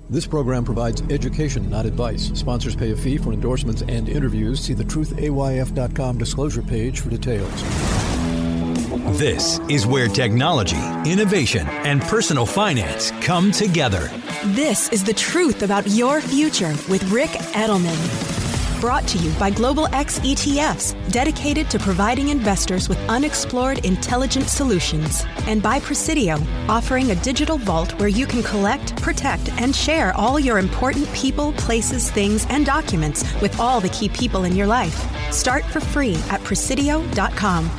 This program provides education, not advice. Sponsors pay a fee for endorsements and interviews. See the truthayf.com disclosure page for details. This is where technology, innovation, and personal finance come together. This is the truth about your future with Rick Edelman. Brought to you by Global X ETFs, dedicated to providing investors with unexplored intelligent solutions. And by Presidio, offering a digital vault where you can collect, protect, and share all your important people, places, things, and documents with all the key people in your life. Start for free at Presidio.com.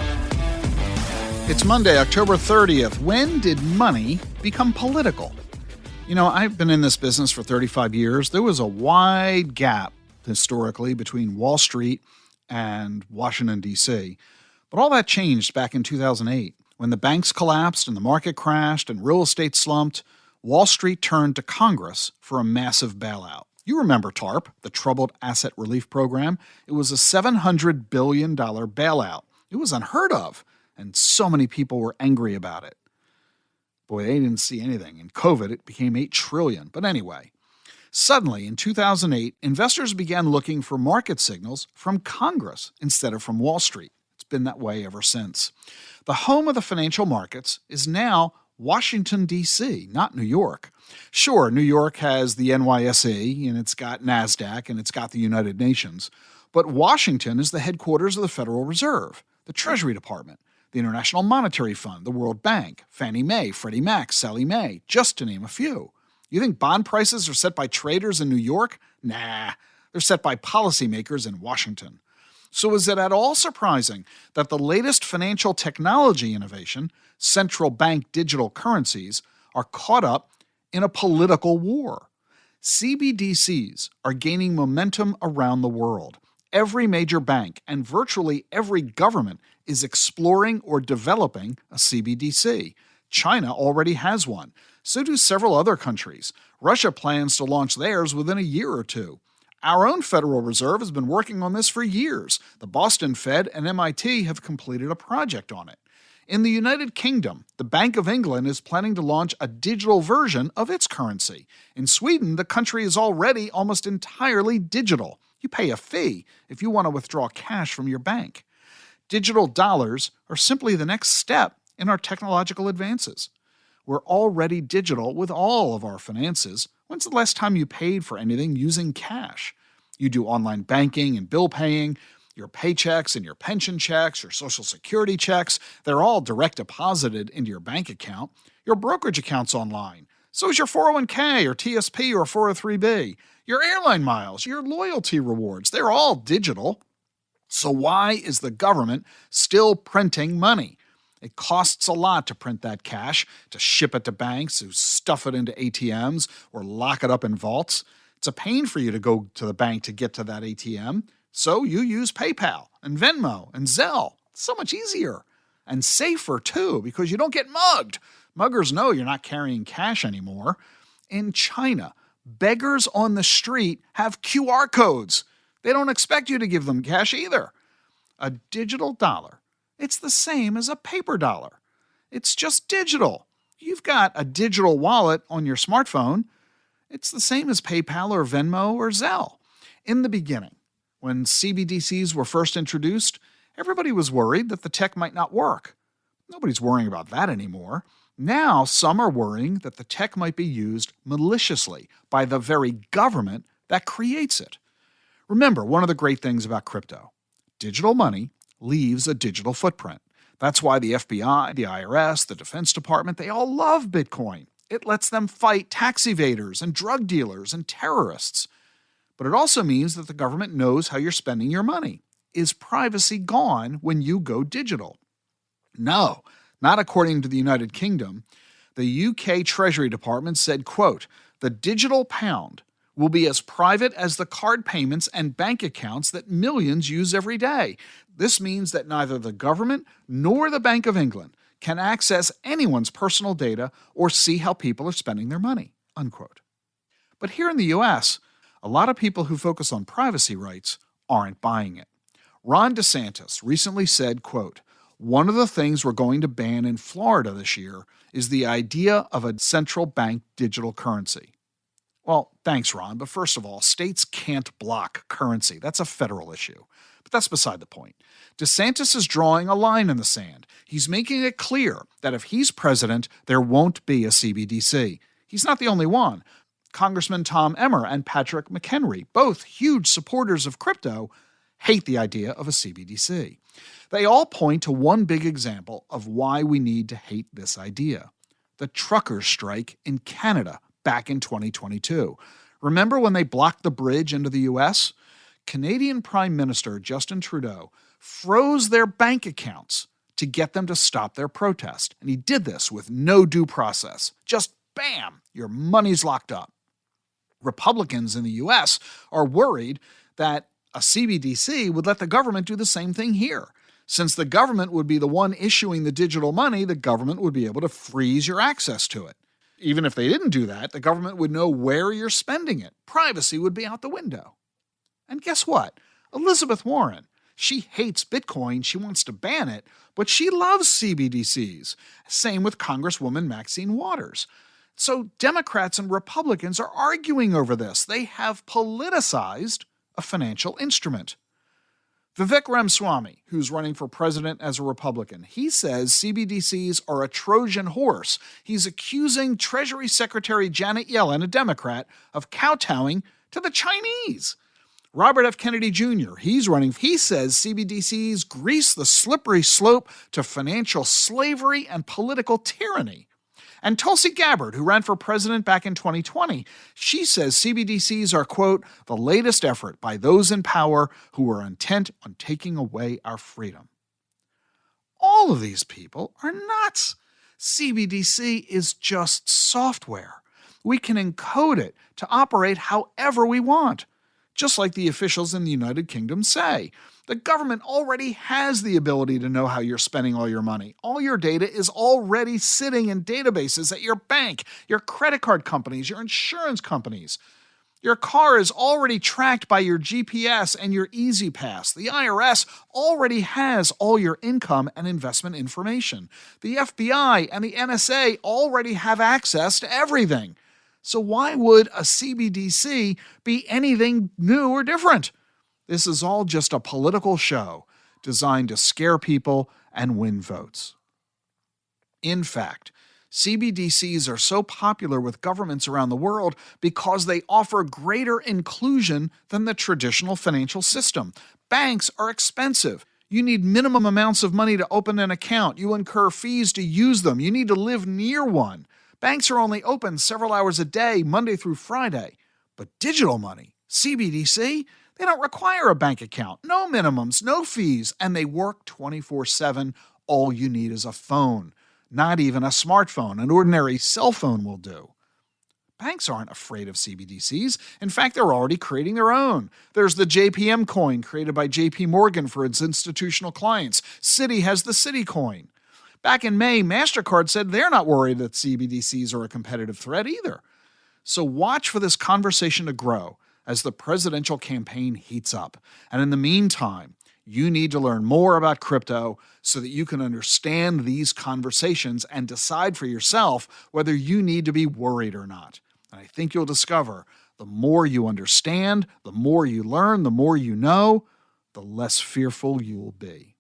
It's Monday, October 30th. When did money become political? You know, I've been in this business for 35 years. There was a wide gap historically between Wall Street and Washington, D.C. But all that changed back in 2008. When the banks collapsed and the market crashed and real estate slumped, Wall Street turned to Congress for a massive bailout. You remember TARP, the Troubled Asset Relief Program. It was a $700 billion bailout. It was unheard of, and so many people were angry about it. Boy, they didn't see anything. In COVID, it became $8 trillion. But anyway, suddenly, in 2008, investors began looking for market signals from Congress instead of from Wall Street. It's been that way ever since. The home of the financial markets is now Washington, D.C., not New York. Sure, New York has the NYSE, and it's got NASDAQ, and it's got the United Nations. But Washington is the headquarters of the Federal Reserve, the Treasury Department, the International Monetary Fund, the World Bank, Fannie Mae, Freddie Mac, Sallie Mae, just to name a few. You think bond prices are set by traders in New York? Nah, they're set by policymakers in Washington. So is it at all surprising that the latest financial technology innovation, central bank digital currencies, are caught up in a political war? CBDCs are gaining momentum around the world. Every major bank and virtually every government is exploring or developing a CBDC. China already has one. So do several other countries. Russia plans to launch theirs within a year or two. Our own Federal Reserve has been working on this for years. The Boston Fed and MIT have completed a project on it. In the United Kingdom, the Bank of England is planning to launch a digital version of its currency. In Sweden, the country is already almost entirely digital. You pay a fee if you want to withdraw cash from your bank. Digital dollars are simply the next step in our technological advances. We're already digital with all of our finances. When's the last time you paid for anything using cash? You do online banking and bill paying, your paychecks and your pension checks, your Social Security checks, they're all direct deposited into your bank account. Your brokerage account's online. So is your 401k or TSP or 403b. Your airline miles, your loyalty rewards, they're all digital. So why is the government still printing money? It costs a lot to print that cash, to ship it to banks, to stuff it into ATMs, or lock it up in vaults. It's a pain for you to go to the bank to get to that ATM, so you use PayPal and Venmo and Zelle. It's so much easier and safer, too, because you don't get mugged. Muggers know you're not carrying cash anymore. In China, beggars on the street have QR codes. They don't expect you to give them cash either. A digital dollar, it's the same as a paper dollar. It's just digital. You've got a digital wallet on your smartphone. It's the same as PayPal or Venmo or Zelle. In the beginning, when CBDCs were first introduced, everybody was worried that the tech might not work. Nobody's worrying about that anymore. Now, some are worrying that the tech might be used maliciously by the very government that creates it. Remember, one of the great things about crypto, digital money leaves a digital footprint. That's why the FBI, the IRS, the Defense Department, they all love Bitcoin. It lets them fight tax evaders and drug dealers and terrorists. But it also means that the government knows how you're spending your money. Is privacy gone when you go digital? No, not according to the United Kingdom. The UK Treasury Department said, quote, "The digital pound will be as private as the card payments and bank accounts that millions use every day. This means that neither the government nor the Bank of England can access anyone's personal data or see how people are spending their money," unquote. But here in the U.S., a lot of people who focus on privacy rights aren't buying it. Ron DeSantis recently said, quote, "One of the things we're going to ban in Florida this year is the idea of a central bank digital currency." Well, thanks, Ron. But first of all, states can't block currency. That's a federal issue. But that's beside the point. DeSantis is drawing a line in the sand. He's making it clear that if he's president, there won't be a CBDC. He's not the only one. Congressman Tom Emmer and Patrick McHenry, both huge supporters of crypto, hate the idea of a CBDC. They all point to one big example of why we need to hate this idea: the truckers' strike in Canada back in 2022. Remember when they blocked the bridge into the U.S.? Canadian Prime Minister Justin Trudeau froze their bank accounts to get them to stop their protest. And he did this with no due process. Just bam, your money's locked up. Republicans in the U.S. are worried that a CBDC would let the government do the same thing here. Since the government would be the one issuing the digital money, the government would be able to freeze your access to it. Even if they didn't do that, the government would know where you're spending it. Privacy would be out the window. And guess what? Elizabeth Warren, she hates Bitcoin, she wants to ban it, but she loves CBDCs. Same with Congresswoman Maxine Waters. So Democrats and Republicans are arguing over this. They have politicized a financial instrument. Vivek Ramaswamy, who's running for president as a Republican, he says CBDCs are a Trojan horse. He's accusing Treasury Secretary Janet Yellen, a Democrat, of kowtowing to the Chinese. Robert F. Kennedy Jr., he says CBDCs grease the slippery slope to financial slavery and political tyranny. And Tulsi Gabbard, who ran for president back in 2020, she says CBDCs are, quote, the latest effort by those in power who are intent on taking away our freedom. All of these people are nuts. CBDC is just software. We can encode it to operate however we want. Just like the officials in the United Kingdom say. The government already has the ability to know how you're spending all your money. All your data is already sitting in databases at your bank, your credit card companies, your insurance companies. Your car is already tracked by your GPS and your Easy Pass. The IRS already has all your income and investment information. The FBI and the NSA already have access to everything. So why would a CBDC be anything new or different? This is all just a political show designed to scare people and win votes. In fact, CBDCs are so popular with governments around the world because they offer greater inclusion than the traditional financial system. Banks are expensive. You need minimum amounts of money to open an account. You incur fees to use them. You need to live near one. Banks are only open several hours a day, Monday through Friday. But digital money, CBDC, they don't require a bank account, no minimums, no fees, and they work 24/7. All you need is a phone, not even a smartphone. An ordinary cell phone will do. Banks aren't afraid of CBDCs. In fact, they're already creating their own. There's the JPM coin created by JP Morgan for its institutional clients. Citi has the Citi coin. Back in May, MasterCard said they're not worried that CBDCs are a competitive threat either. So watch for this conversation to grow as the presidential campaign heats up. And in the meantime, you need to learn more about crypto so that you can understand these conversations and decide for yourself whether you need to be worried or not. And I think you'll discover the more you understand, the more you learn, the more you know, the less fearful you will be.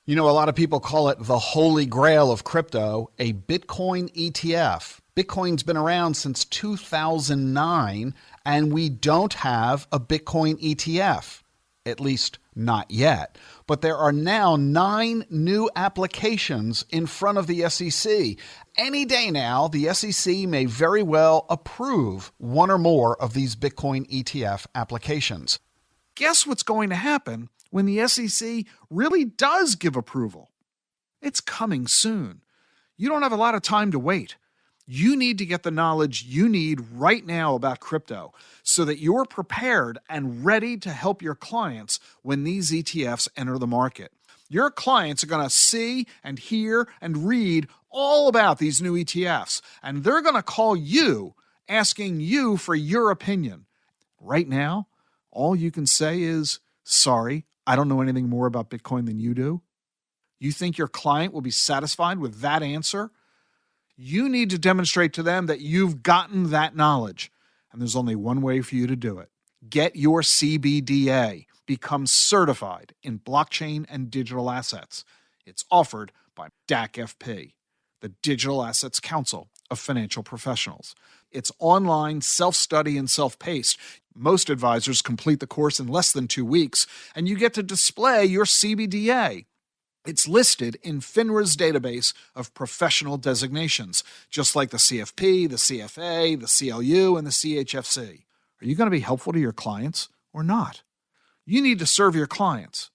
You know, a lot of people call it the holy grail of crypto, a Bitcoin ETF. Bitcoin's been around since 2009, and we don't have a Bitcoin ETF, at least not yet. But there are now 9 new applications in front of the SEC. Any day now, the SEC may very well approve one or more of these Bitcoin ETF applications. Guess what's going to happen when the SEC really does give approval? It's coming soon. You don't have a lot of time to wait. You need to get the knowledge you need right now about crypto so that you're prepared and ready to help your clients when these ETFs enter the market. Your clients are going to see and hear and read all about these new ETFs, and they're going to call you asking you for your opinion. Right now, all you can say is, sorry, I don't know anything more about Bitcoin than you do. You think your client will be satisfied with that answer? You need to demonstrate to them that you've gotten that knowledge. And there's only one way for you to do it. Get your CBDA. Become certified in blockchain and digital assets. It's offered by DAC-FP, the Digital Assets Council of Financial Professionals. It's online, self-study, and self-paced. Most advisors complete the course in less than 2 weeks, and you get to display your CBDA. It's listed in FINRA's database of professional designations, just like the CFP, the CFA, the CLU, and the CHFC. Are you going to be helpful to your clients or not? You need to serve your clients.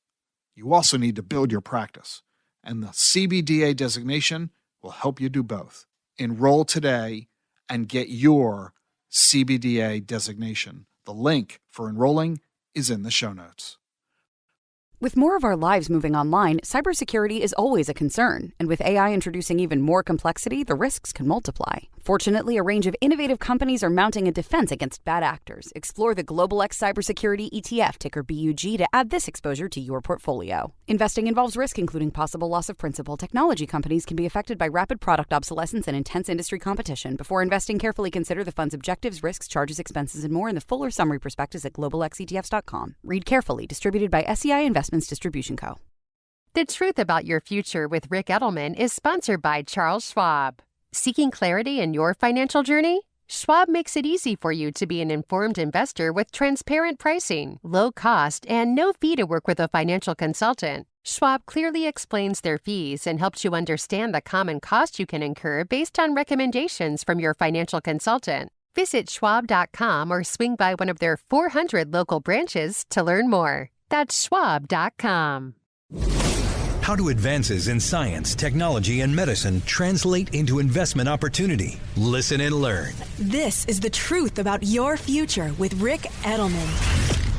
You also need to build your practice, and the CBDA designation will help you do both. Enroll today and get your CBDA designation. The link for enrolling is in the show notes. With more of our lives moving online, cybersecurity is always a concern. And with AI introducing even more complexity, the risks can multiply. Fortunately, a range of innovative companies are mounting a defense against bad actors. Explore the Global X Cybersecurity ETF, ticker BUG, to add this exposure to your portfolio. Investing involves risk, including possible loss of principal. Technology companies can be affected by rapid product obsolescence and intense industry competition. Before investing, carefully consider the fund's objectives, risks, charges, expenses, and more in the fuller summary prospectus at globalxetfs.com. Read carefully. Distributed by SEI Investments Distribution Co. The Truth About Your Future with Rick Edelman is sponsored by Charles Schwab. Seeking clarity in your financial journey? Schwab makes it easy for you to be an informed investor with transparent pricing, low cost, and no fee to work with a financial consultant. Schwab clearly explains their fees and helps you understand the common cost you can incur based on recommendations from your financial consultant. Visit schwab.com or swing by one of their 400 local branches to learn more. That's schwab.com. How do advances in science, technology, and medicine translate into investment opportunity? Listen and learn. This is The Truth About Your Future with Rick Edelman.